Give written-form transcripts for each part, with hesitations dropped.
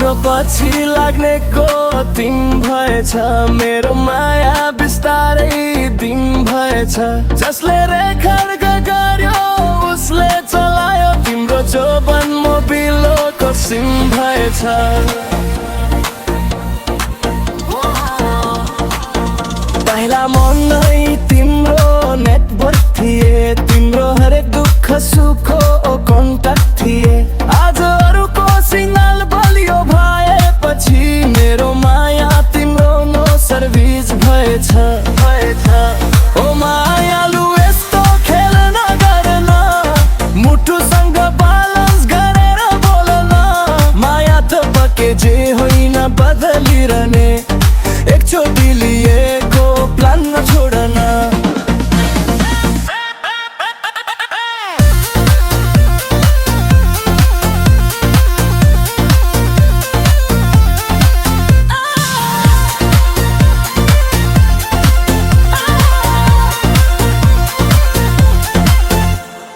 तिम्रो पछि लाग्नेको तिम भएछ, मेरो माया बिस्तारै दिम भएछ। जसले रेखर्ड गर्यो उसले चलायो, तिम्रो जोबन मोबिलोको सिम भएछ। पहिला मन नै तिम्रो नेटवर्क थिए, तिम्रो हरेक दुःख सुखको कन्ट्याक्ट थिए। आज अरूको सिग्नल बलियो भएपछि मेरो माया तिम्रो नो सर्भिस भएछ। ओ मायालु यस्तो खेल नगर न, मुटुसँग ब्यालेन्स गरेर बोल न। माया त पके जे होइन बदलिरहने, एकचोटि लिएको प्लान नछोडन।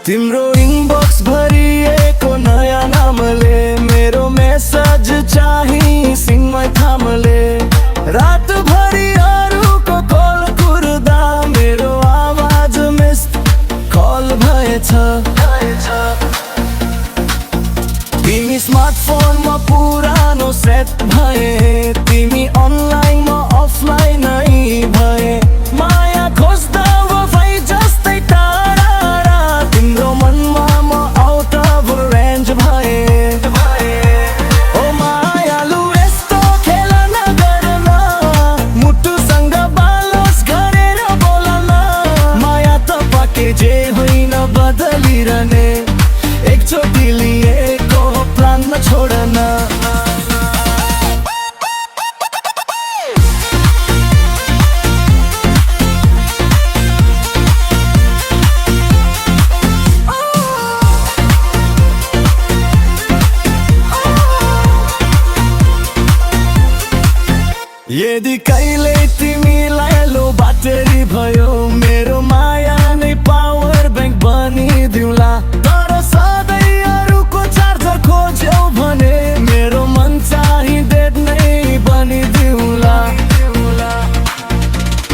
तिम्रो इनबक्स भरिएको नयाँ नामले, मेरो मेसेज चाहिँ सिङमै थामले। रातभरि अरूको कल कुर्दा मेरो आवाज मिस्ड कल भएछ। तिमी स्मार्टफोनमा पुरानो सेट भए, तिमी अनलाइनमा अफलाइन नै भए। माया खोज्दा वाइफाई जस्तै टाढा, तिम्रो मनमा म आउट अफ रेन्ज भए। ओ मायालु यस्तो खेल नगर न, मुटुसँग ब्यालेन्स गरेर बोल न। माया त पाके जे होइन बदलिरहने, एकचोटि लिएको प्लान नछोडन। यदि कहिले तिमीलाई लो ब्याट्री भयो, मेरो माया नै पावर ब्याङ्क बनिदिउँला। तर सधैँ अरूको चार्जर खोज्यौ भने मेरो मन चाहिँ डेड नै बनिदिउँला।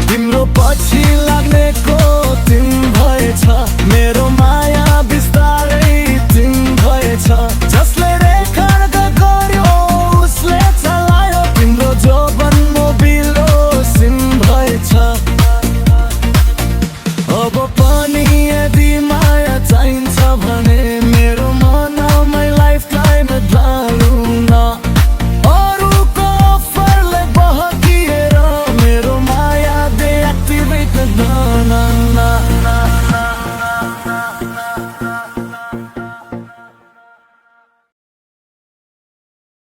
तिम्रो पछि लाग्नेको तिम भएछ, मेरो माया